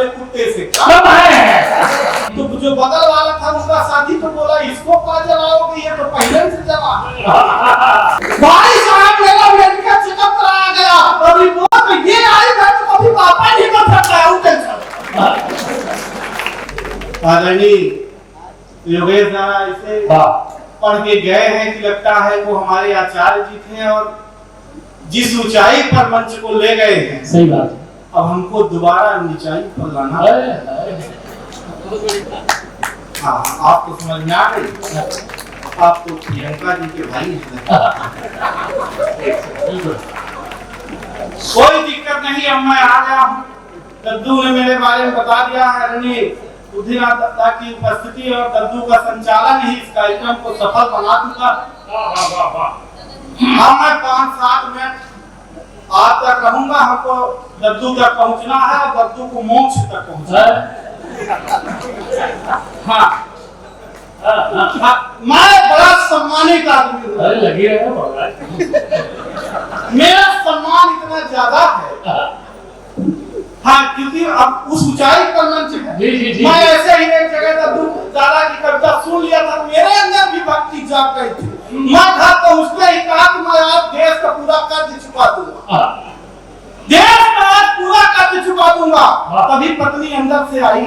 काले कुत्ते से कम है। तो जो बगल वाला था उसका साथी तो बोला इसको क्या जलाओगे, ये तो पहले से जला। भाई साहब मेरा मेडिकल चेकअप कराया गया और रिपोर्ट ये आई मैं तो कभी पापा नहीं कर सकता है आदरणीय योगेश जरा इसे पढ़ के गए हैं कि लगता है वो हमारे आचार्य जी थे और जिस ऊंचाई पर मंच को ले गए हैं, सही बात है, अब हमको दोबारा नीचाई पर लाना है। हाँ आप तो समझ में आ गए, आप तो प्रियंका जी के भाई हैं। कोई दिक्कत नहीं, अब मैं आ गया हूँ। दद्दू ने मेरे बारे में बता दिया है बुद्धिनाथ की उपस्थिति और दद्दू का संचालन ही इस कार्यक्रम को सफल बना दूंगा। हाँ मैं 5-7 मिनट आज तक रहूंगा, हमको दद्दू तक पहुंचना है और दद्दू को मोक्ष तक पहुंचना है। हाँ मैं बड़ा सम्मानित आदमी हूँ, लगी है मेरा सम्मान इतना ज्यादा है। हाँ क्योंकि अब उस ऊंचाई पर मंच है। जी। मैं ऐसे ही एक जगह दद्दू दादा की कविता सुन लिया था, मेरे अंदर भी भक्ति जाग गई थी। मैं घर पहुंचते ही कहा कि मैं आज देश का पूरा कर्ज चुका दूंगा, देश का आज पूरा कर्ज चुका दूंगा। तभी पत्नी अंदर से आई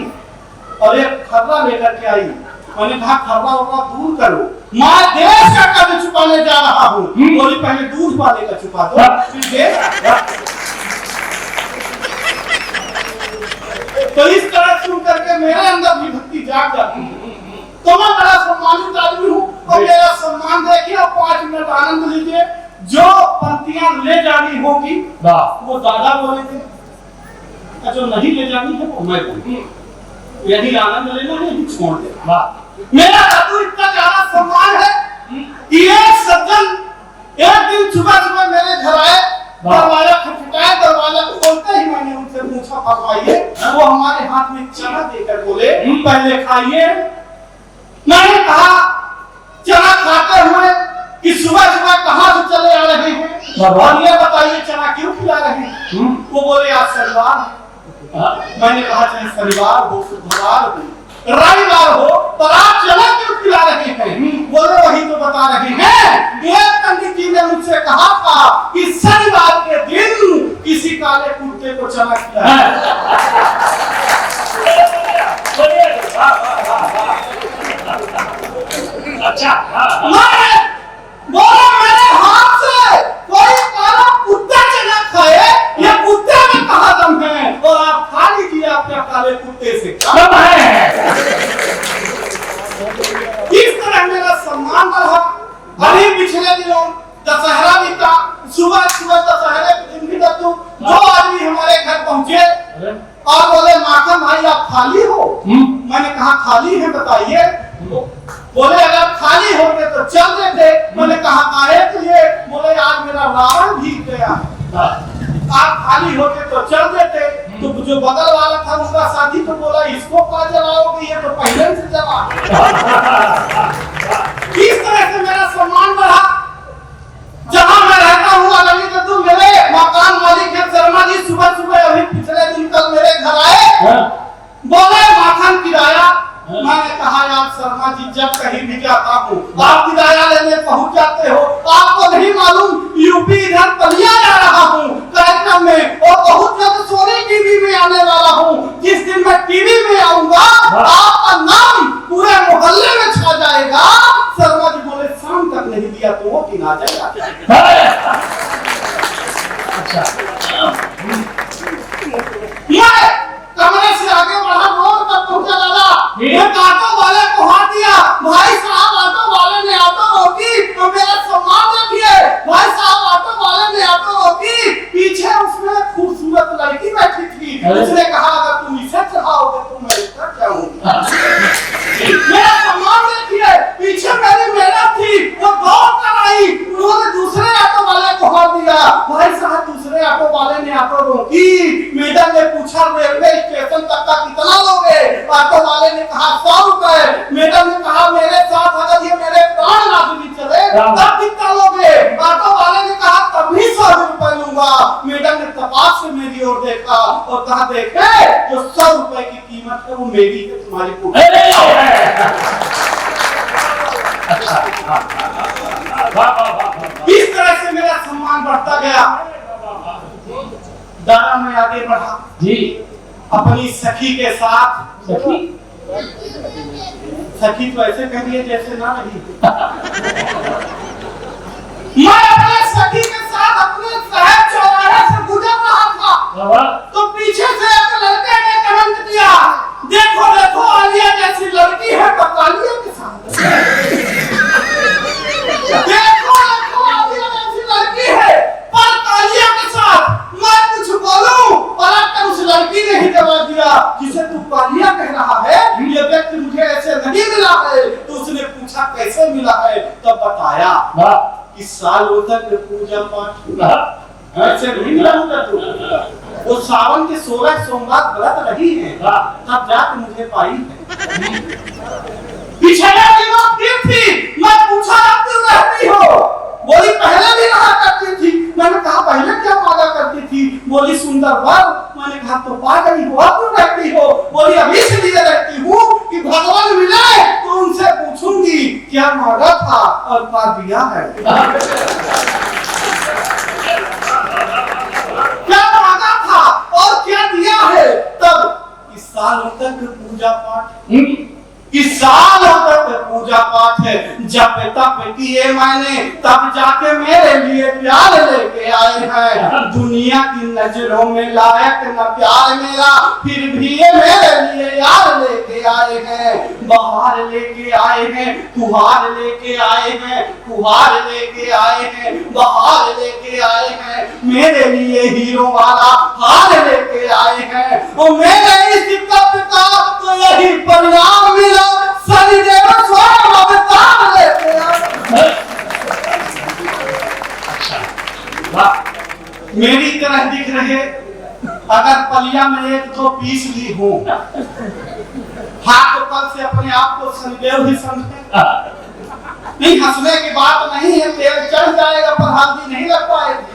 और एक खर्रा लेकर के आई। मैंने कहा खर्रा होगा दूर करो, मैं देश का कर्ज चुकाने जा रहा हूँ। बोली पहले दूध वाले का चुका दो फिर देश। तो इस तरह सुन करके मेरे अंदर भी भक्ति जाग जाती है। तो मैं बड़ा सम्मानित आदमी हूँ और मेरा सम्मान देखिए और 5 मिनट आनंद लीजिए। जो पंक्तियां ले जानी होगी वो दादा बोलेंगे, जो नहीं ले जानी है वो मैं बोलूंगा। यदि आनंद लेना है यदि छोड़ दे। मेरा दादू इतना ज्यादा सम्मान है कि एक सज्जन एक दिन सुबह मेरे घर आए, दरवाजा खटखटाया, दरवाजा खोलते ही मैंने उनसे पूछा फरमाइए, वो हमारे हाथ में चना देकर बोले पहले खाइए। मैंने कहा चना खाते हुए कि सुबह सुबह कहां से चले आ रहे हैं और ये बताइए चना क्यों खिला रहे हैं। वो बोले आज शनिवार। मैंने कहा चाहे शनिवार हो बुधवार हो रविवार हो पर आप चना क्यों खिला रहे हैं। बोले वही तो बता रहे हैं। एक पंडित जी ने मुझसे कहा था कि शनिवार के दिन किसी काले कुत्ते को चना खिलाया। अच्छा बोला मेरे हाथ से कोई काला कुत्ता चना खाए, ये कुत्ते में कहा दम है और आप खा लीजिए अपने काले कुत्ते से कम है। इस तरह मेरा सम्मान बढ़ा। अभी पिछले दिनों दशहरा बीता, सुबह सुबह दशहरे के दिन भी दद्दू 2 आदमी हमारे घर पहुंचे और बोले माखन भाई आप खाली हो। मैंने कहा खाली है बताइए। बोले अगर खाली होते तो चल देते। मैंने कहा काहे तो ये बोले आज मेरा रावण भीग गया, आप खाली होते तो चल देते। तो जो बगल वाला था उसका साथी तो बोला इसको क्या जलाओगे, ये तो पहले से जला। इस तरह से मेरा सम्मान बढ़ा। जहां मैं रहता हूँ आदरणीय दद्दू मेरे मकान मालिक है शर्मा जी, सुबह सुबह अभी पिछले दिन कल मेरे घर आए, बोले माखन किराया। मैंने कहा यार शर्मा जी जब कहीं भी जाता हूँ आप किराया लेने पहुंच जाते हो, आपको नहीं मालूम यूपी इधर बलिया जा रहा हूँ कार्यक्रम में और बहुत जल्द सोनी टीवी में आने वाला हूँ। जिस दिन मैं टीवी में आऊंगा आपका नाम पूरे मोहल्ले में छा जाएगा। शर्मा जी बोले शाम तक नहीं दिया तो वो दिन आ जाएगा। कमरे से आगे बढ़ा, रोड तक पहुंचा दादा। एक ऑटो वाले को हाथ दिया, भाई साहब ऑटो वाले ने ऑटो रोकी तो मेरा सम्मान देखिए। भाई साहब ऑटो वाले ने ऑटो रोकी, पीछे उसमें खूबसूरत लड़की बैठी थी। उसने कहा अगर तुम इसे चढ़ाओगे तो मैं इसका चढ़ाऊंगी। मेरा सम्मान देखिए, पीछे मेरी मेहनत थी, वो दौड़ कर आई, उन्होंने दूसरे ऑटो वाले को हाथ दिया। भाई साहब दूसरे ऑटो वाले ने ऑटो रोकी, मैडम ने पूछा रेलवे स्टेशन तक का कितना लोगे। ऑटो वाले ने कहा 100 रुपए। मैडम ने कहा मेरे साथ अगर ये मेरे प्राण ना भी चले तब कितना लोगे। ऑटो वाले ने कहा तब भी 100 रुपए लूंगा। मैडम ने तपास से मेरी ओर देखा और कहा देखे जो 100 रुपए सकते वो मेरी है, तुम्हारी को। इस तरह से मेरा सम्मान बढ़ता गया। दादा मैं आगे बढ़ा जी। अपनी सखी के साथ। सखी सखी तो ऐसे कह रही है जैसे ना रही। मैं अपने सखी के साथ अपने शहर चौराहे से गुजर रहा था तो पीछे से एक लड़के ने कमेंट किया, देखो देखो आलिया जैसी लड़की है बकालिया के साथ। देखो देखो आलिया जैसी लड़की है पर कालिया के साथ। मैं कुछ बोलूं पलट कर उस लड़की ने ही जवाब दिया, जिसे तू कालिया कह रहा है ये व्यक्ति मुझे ऐसे नहीं मिला है। तो उसने पूछा कैसे मिला है, तब बताया इस साल तक पूजा पाठ ऐसे नहीं मिला होगा। तू वो सावन के 16 सोमवार व्रत रही है तब जाकर मुझे पाई है। पिछले दिनों फिर थी, मैं पूछा आप क्यों रहती हो, बोली पहले भी रहा करती थी। मैंने कहा पहले क्या मांगा करती थी, बोली सुंदर वर। मैंने कहा तो पा गई हो, अब क्यों रहती हो, बोली अभी इसलिए रहती हूँ कि भगवान मिले तो उनसे पूछूंगी क्या मांगा था और पा दिया है। क्या मांगा था और क्या दिया है। तब इस साल तक पूजा पाठ, इस साल तक पूजा पाठ है, जब तप किए मैंने तब जाके मेरे लिए प्यार लेके आए हैं। दुनिया की नजरों में लायक न प्यार मेरा, फिर भी ये मेरे लिए यार लेके आए हैं। बहार लेके आए हैं, फुहार लेके आए हैं, फुहार लेके आए हैं, बहार लेके आए हैं। मेरे लिए हीरो वाला हार लेके आए हैं और मेरे इस तप का तो यही परिणाम मिला। शनिदेव स्वयं अवतार लेके आए। मेरी तरह दिख रहे अगर पलिया में 1-2 पीस ली हो, हाँ तो कल से अपने आप को शनिदेव ही समझे। नहीं हंसने की बात नहीं है, तेल चढ़ जाएगा पर हल्दी नहीं लग पाएगी।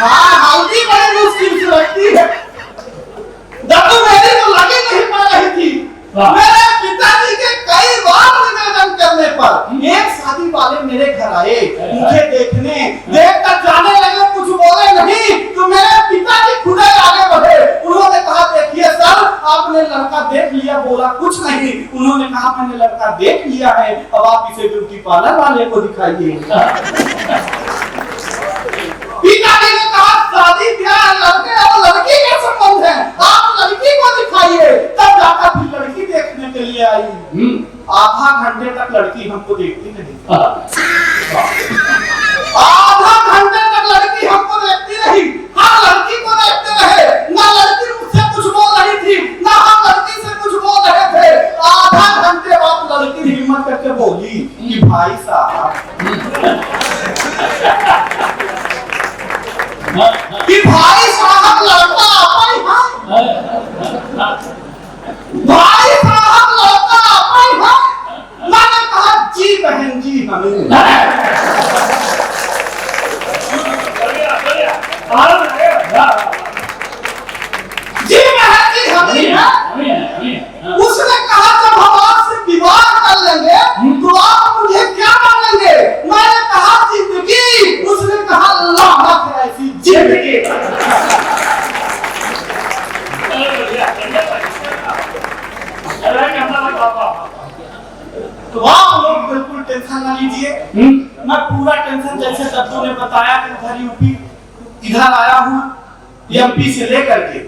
हाँ हल्दी बड़ी मुश्किल से लगती है। दर्द मेरी तो लगी नहीं पा रही थी। मेरे पिताजी के कई बार निवेदन करने पर एक शादी वाले मेरे घर आए, मुझे देखने, देखकर जाने लगे, कुछ बोले नहीं तो मेरे पिताजी खुद ही आगे बढ़े। उन्होंने कहा देखिए सर आपने लड़का देख लिया, बोला कुछ नहीं। उन्होंने कहा मैंने लड़का देख लिया है, अब आप इसे ब्यूटी पार्लर वाले को दिखाइए। पिताजी ने कहा शादी ब्याह लड़के और लड़की के संबंध है, आप लड़की को दिखाइए। तब जाकर फिर लड़की देखने के लिए आई। आधा घंटे तक लड़की हमको देखती नहीं। आधा घंटे तक लड़की हमको देखती रही। हाँ लड़की को देखते रहे, ना लड़की मुझसे कुछ बोल रही थी ना हम लड़की से कुछ बोल रहे थे। आधा घंटे बाद लड़की हिम्मत करके बोली कि भाई साहब कि भाई साहब लड़का आपा ही है, भाई साहब लड़का आपा ही है। मैंने कहा जी बहन जी हमें। जी बहन जी हमें। उसने कहा जब हम आपसे विवाह कर लेंगे तो आप मुझे क्या मांगेंगे। मैंने कहा जिंदगी। उसने कहा लानत है ऐसी जिंदगी। तो आप लोग बिल्कुल टेंशन ना लीजिए, मैं पूरा टेंशन जैसे दत्तू ने बताया कि उधर यूपी इधर आया हूँ एमपी से लेकर के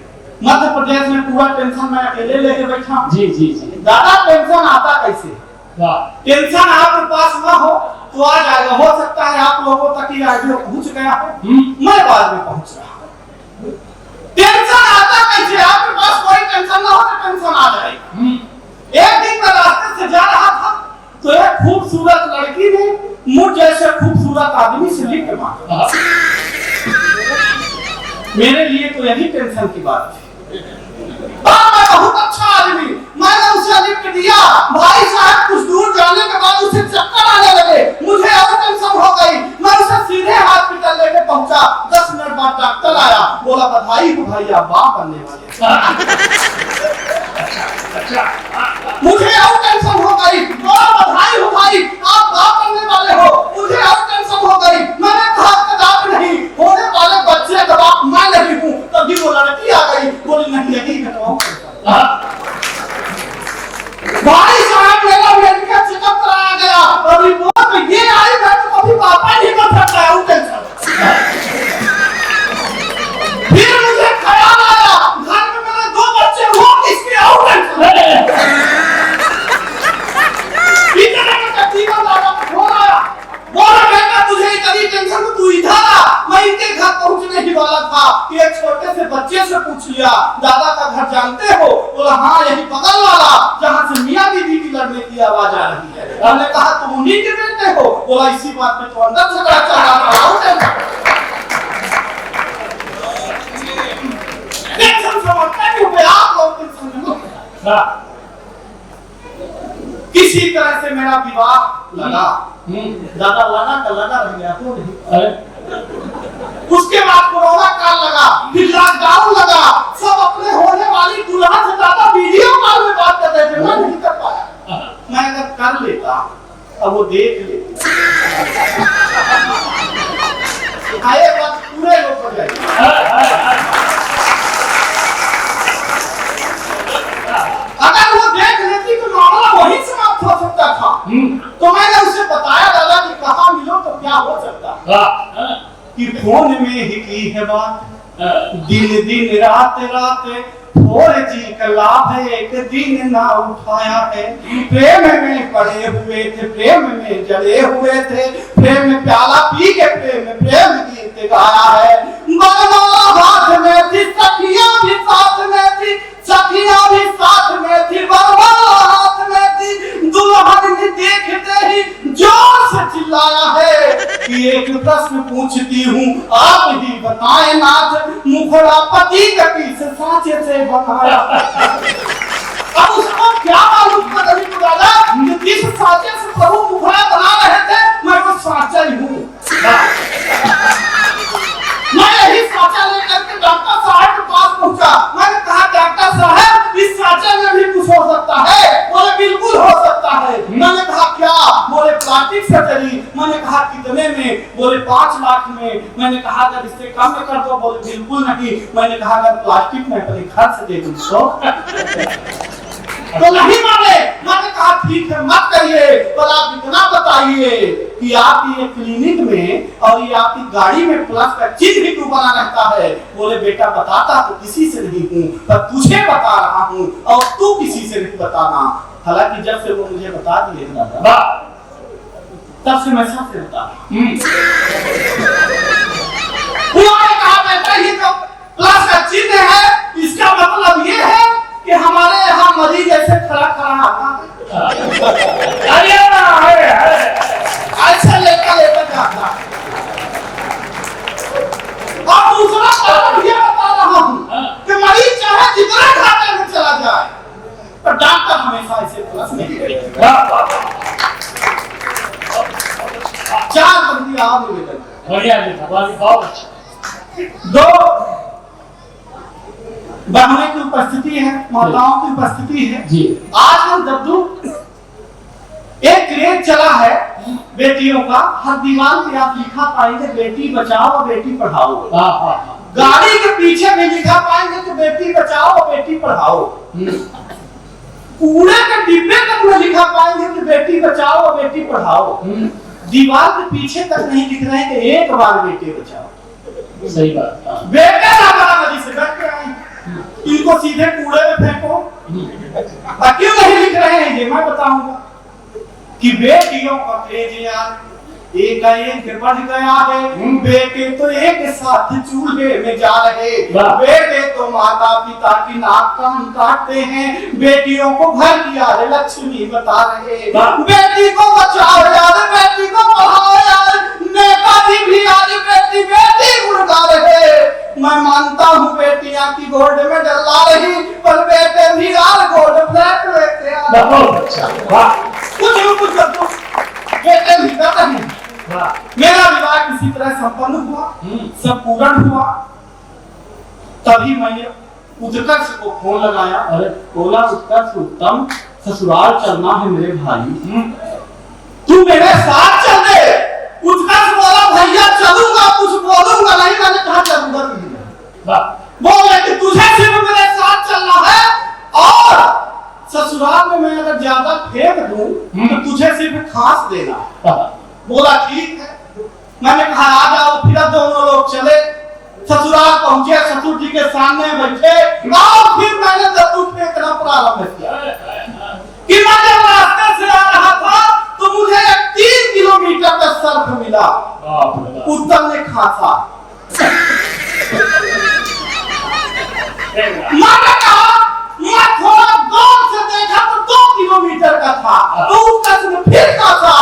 मध्य प्रदेश में पूरा टेंशन मैं अकेले लेके बैठा हूँ। जी जी जी। दादा टेंशन आता कैसे, टेंशन आपके पास ना हो तो आ जाएगा। हो सकता है आप लोगों तक ये ऑडियो पहुंच गया हो, मैं बाद में पहुंच रहा हूँ। टेंशन आता कैसे, आपके पास कोई टेंशन ना हो तो टेंशन आ जाएगी। एक दिन मैं रास्ते से जा रहा था तो एक खूबसूरत लड़की ने मुझ जैसे खूबसूरत आदमी से लिफ्ट मांगा। मेरे लिए तो यही टेंशन की बात थी। मैं बहुत अच्छा आदमी, मैंने उसे लिफ्ट दिया। भाई साहब कुछ दूर जाने के बाद उसे चक्कर आने लगे, मुझे और टेंशन हो गई। मैं उसे सीधे हॉस्पिटल लेके पहुंचा। 10 मिनट बाद डॉक्टर आया, बोला बधाई हो भाई आप बाप बनने वाले। अच्छा मुझे और टेंशन हो गई। बहुत बधाई हो भाई, आप बात करने वाले हो। मुझे और टेंशन हो गई। मैंने कहा कदाप नहीं, होने वाले बच्चे का बाप मैं नहीं हूँ। तभी वो लड़की आ गई, बोली नहीं यही है तो भाई साहब मेरा मेडिकल चेकअप कराया गया और रिपोर्ट में ये आई मैं तो कभी पापा नहीं कर सकता है टेंशन। फिर मुझे ख्याल आया घर में मेरे 2 बच्चे हो किसके और टेंशन। इतना का जीवन दादा हो रहा बोला बेटा तुझे इतनी टेंशन तू इधर आ। मैं इनके घर पहुंचने ही वाला था कि एक छोटे से बच्चे से पूछ लिया दादा का घर जानते हो? बोला हाँ यही बगल वाला जहाँ से मियां बीवी की लड़ने की आवाज आ रही है। हमने कहा तुम उन्हीं के बेटे हो? बोला इसी बात में तो अंदर झगड़ा चल रहा था। टेंशन समझते नहीं हुए आप लोग टेंशन किसी तरह से मेरा विवाह लगा। दादा लगा रह गया तो नहीं। उसके बाद कोरोना काल लगा, फिर लॉकडाउन लगा। सब अपने होने वाली दुल्हन से दादा वीडियो कॉल में बात कर रहे थे, मैं नहीं कर पाया। मैं अगर कर लेता अब वो देख लेती। आए बात पूरे लोग हो जाएगी। अगर वो देख लेती तो मामला वहीं समाप्त हो सकता था। तो मैंने उसे बताया दादा कि कहाँ मिलो तो क्या हो सकता कि फोन में ही की है बात, दिन दिन रात रात 4G का लाभ एक दिन ना उठाया है। प्रेम में पड़े हुए थे, प्रेम में जले हुए थे, प्रेम में प्याला पी के प्रेम गीत गाया है। बरमाला हाथ में थी, सखियां भी साथ में थी, सखियां भी साथ में थी, बरमाला हाथ में थी। दुल्हन ने देखते ही जोर से चिल्लाया है कि एक प्रश्न पूछती हूँ आप ही बताएं नाथ, मुखड़ा पति गति से सांचे से बनाया। अब उसको क्या मालूम पता नहीं दादा कि जिस सांचे से प्रभु मुखड़ा बना रहे थे मैं वो सांचा ही हूँ। मैं यही सांचा लेकर के डॉक्टर साहब के पास पहुंचा। मैंने कहा डॉक्टर साहब इस सांचे में भी कुछ हो सकता है? बोले बिल्कुल हो सकता है। मैंने कहा क्या? बोले प्लास्टिक सर्जरी। मैंने कहा कितने में? बोले 5 लाख में। मैंने कहा अगर इससे कम में कर दो? बोले बिल्कुल नहीं। मैंने कहा अगर प्लास्टिक में अपने घर से दे दूं तो नहीं माने। मैंने कहा ठीक है मत करिए, पर आप इतना बताइए कि आप ये क्लिनिक में और ये आपकी गाड़ी में प्लस का चिन्ह भी क्यों बना रहता है? बोले बेटा बताता तो किसी से नहीं हूँ, पर तुझे बता रहा हूँ और तू किसी से नहीं बताना। हालांकि जब से वो मुझे बता दिए दादा तब से मैं सबसे बता कहा बेटा ये जो प्लस का चिन्ह है इसका मतलब ये है कि हमारे यहाँ मरीज ऐसे खड़ा आता ऐसे लेकर जाता। और दूसरा कारण ये बता रहा हूँ कि मरीज चाहे जितना घाटे में चला जाए पर डॉक्टर हमेशा ऐसे प्लस नहीं करेगा। 4 बंदी आप निवेदन बढ़िया बहुत अच्छा। 2 बहनों की उपस्थिति है, माताओं की उपस्थिति है जी। आज हम दद्दू एक क्रेज चला है बेटियों का, हर दीवार पे आप लिखा पाएंगे बेटी बचाओ और बेटी पढ़ाओ। गाड़ी के पीछे भी लिखा पाएंगे कि बेटी बचाओ और बेटी पढ़ाओ। कूड़े के डिब्बे तक में लिखा पाएंगे कि बेटी बचाओ और बेटी पढ़ाओ। दीवार के पीछे तक नहीं लिख रहे कि एक बार बेटी बचाओ। सही बात। बेटे ना बड़ा नदी से बैठ के आए, इनको सीधे कूड़े में फेंको। क्यों नहीं लिख रहे हैं ये मैं बताऊंगा कि बेटियों का क्रेज यार एक बढ़ गया है। बेटे तो एक साथ चूल्हे में जा रहे, बेटे तो माता पिता की नाक कान काटते हैं, बेटियों को घर की यार लक्ष्मी बता रहे। बेटी को बचाओ यार, बेटी को पढ़ाओ यार, नेताजी भी आज बेटी बेटी गुड़गा रहे। मैं मानता हूँ बेटियां की गोल्ड मेडल ला रही, पर बेटे भी यार गोल्ड प्लेट लेते आ। बहुत अच्छा, कुछ कर दो, बेटे भी करते हैं। मेरा विवाह किसी तरह संपन्न हुआ, सब पूर्ण हुआ। तभी मैंने उत्कर्ष को फोन लगाया। अरे बोला उत्कर्ष उत्तम, ससुराल चलना है मेरे भाई, तू मेरे साथ चल दे। उत्कर्ष बोला भैया चलूंगा, कुछ बोलूंगा नहीं। मैंने कहा चलूंगा नहीं। बोले कि तुझे सिर्फ मेरे साथ चलना है और ससुराल में मैं अगर ज्यादा फेंक दूं तो तुझे सिर्फ खांस देना। बोला ठीक है। मैंने कहा आ जाओ। फिर दोनों लोग चले, ससुराल पहुंचे, ससुर जी के सामने बैठे और फिर मैंने दत्तू फेंकना प्रारंभ किया कि मैं जब रास्ते से आ रहा था तो मुझे एक 3 किलोमीटर का सर्फ मिला। उत्तम ने खांसा। मैंने कहा मैं थोड़ा गौर से देखा तो 2 किलोमीटर का था, तो उत्कर्ष ने फिर खांसा।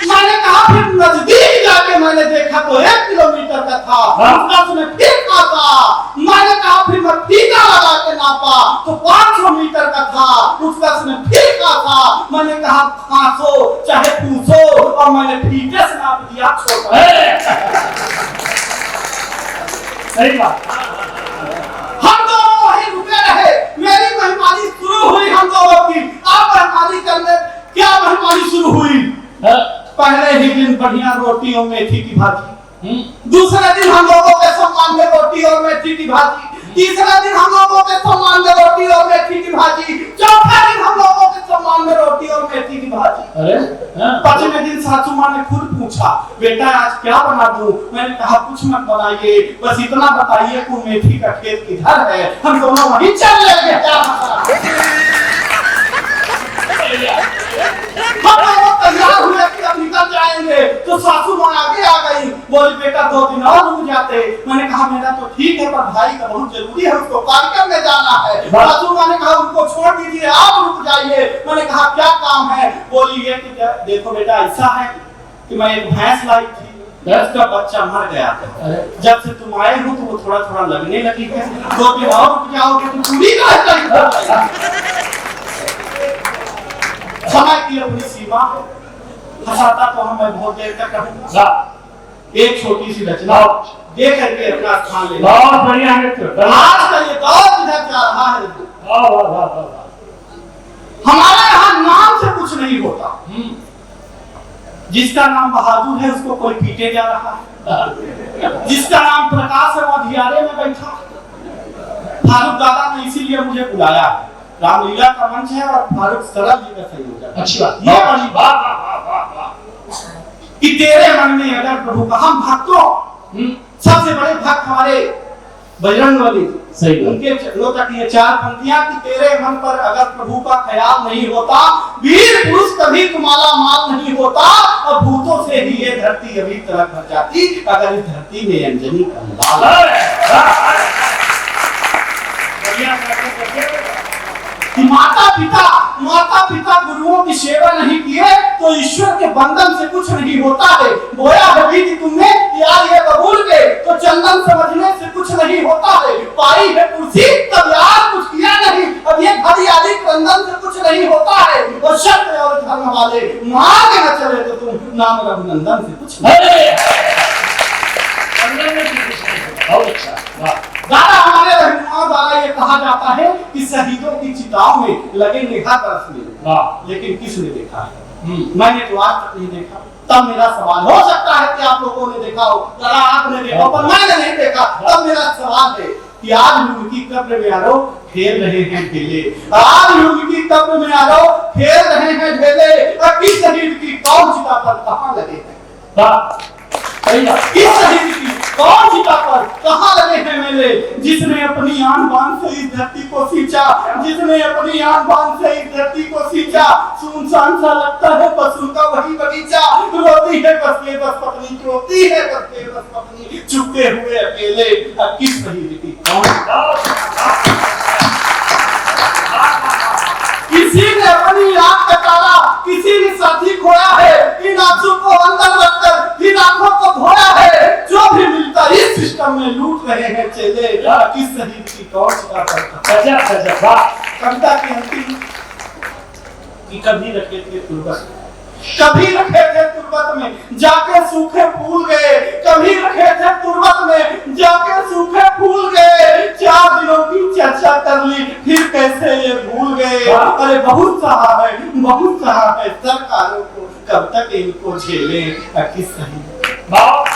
मैंने कहा फिर नजदीक जाके मैंने देखा तो 1 किलोमीटर का था, उत्कर्ष ने फिर खांसा। मैंने कहा फिर मैं फीता लगा के नापा तो 500 मीटर का था, उत्कर्ष ने फिर खांसा। मैंने कहा खांसो चाहे पूछो, और मैंने फीते से नाप दिया छोटा। सही बात। हम दोनों वहीं रुके रहे। मेरी मेहमानी शुरू हुई हम दोनों की। अब मेहमानी करने क्या मेहमानी शुरू हुई? पहले ही दिन बढ़िया रोटी और मेथी की भाजी, दूसरे दिन हम लोगों के सम्मान में रोटी और मेथी की भाजी, तीसरे दिन हम लोगों के सम्मान में रोटी और मेथी की भाजी, चौथा दिन हम लोगों के सम्मान में रोटी और मेथी की भाजी। अरे 5वें दिन सासू माँ ने खुद पूछा बेटा आज क्या बना दूं? मैंने कहा कुछ मत बनाइए, बस इतना बताइए कि मेथी का खेत किधर है, हम दोनों वहीं चल लेंगे। हम लोग तैयार हुए कि अब निकल जाएंगे तो सासू माँ आगे आ गई। बोली बेटा 2 दिन और रुक जाते। मैंने कहा मेरा तो ठीक है पर भाई का बहुत जरूरी है, उसको कार्यक्रम में जाना है। सासू माँ ने कहा उनको छोड़ दीजिए, आप रुक जाइए। मैंने कहा क्या काम है? बोली ये कि देखो बेटा ऐसा है कि मैं एक भैंस लाई थी, भैंस का बच्चा मर गया था। जब से तुम आए हो तो वो थोड़ा थोड़ा लगने लगी है, 2 दिन और रुक जाओगे तो पूरी समय की अपनी सीमा है। हंसाता तो हमें बहुत देर तक रहूंगा। एक छोटी सी रचना देख करके अपना स्थान ले। बहुत बढ़िया है। आज का ये दौर इधर जा रहा है। हमारे यहाँ नाम से कुछ नहीं होता। जिसका नाम बहादुर है उसको कोई पीटे जा रहा है, जिसका नाम प्रकाश है वो अंधियारे में बैठा। फारूक दादा ने इसीलिए मुझे बुलाया। रामलीला का मंच है और फारूक सरल जी का संयोजक। अच्छी बात। ये बड़ी बात कि तेरे मन में अगर प्रभु का, हम भक्तों सबसे बड़े भक्त हमारे बजरंगबली, सही उनके चरणों तक ये 4 पंक्तियां कि तेरे मन पर अगर प्रभु का ख्याल नहीं होता, वीर पुरुष कभी तुम्हारा माल नहीं होता, और भूतों से ही ये धरती अभी तक भर जाती अगर इस धरती में अंजनी का लाल। माता पिता गुरुओं की सेवा नहीं किए तो ईश्वर के बंधन से कुछ नहीं होता है। बोया है बीज तुमने यार ये बबूल के तो चंदन समझने से कुछ नहीं होता है। पाई है कुर्सी तब यार कुछ किया नहीं, अब ये घड़ी आदि क्रंदन से कुछ नहीं होता है। और सत्य और धर्म वाले मार्ग न चले तो तुम नाम रघुनंदन से कुछ नहीं। दादा हमारे रहनुमा द्वारा ये कहा जाता है कि शहीदों की चिताओं में लगे निगाह तरसने, लेकिन किसने देखा है? मैंने तो आज तक नहीं देखा। तब मेरा सवाल हो सकता है कि आप लोगों ने देखा हो, जरा आपने देखा पर मैंने नहीं देखा। तब मेरा सवाल है कि आज युग की कब्र में आरो खेल रहे हैं ढेले, आज युग की कब्र में आरो खेल रहे हैं ढेले, और किस शहीद की कौन चिता पर कहां लगे हैं? किस शहीद की कौन चिता पर कहां लगे हैं मेले? जिसने अपनी आन बान से इस धरती को सींचा, जिसने अपनी आन बान से इस धरती को सींचा, सुनसान सा लगता है बस उनका वही बगीचा। रोती है बस के बस पत्नी, रोती है बस के बस पत्नी, चुपके हुए अकेले, किस शहीद की कौन? किसी ने अपनी आंख का तारा, किसी ने साथी खोया है, इन आंसू को अंदर रखकर इन आंखों को धोया है। जो भी मिलता इस सिस्टम में लूट रहे हैं चेले, किस शहीद की कौन सा करता? कविता की अंतिम कि कभी रखे थे तुर्बत, कभी रखे थे तुर्बत में जाके सूखे फूल गए, कभी रखे थे तुर्बत में जाके सूखे फूल गए। 4 दिनों की चर्चा कर ली, फिर कैसे ये भूल गए। वाह। अरे बहुत सहा है सरकारों को, कब तक इनको झेलें, कि सही वाह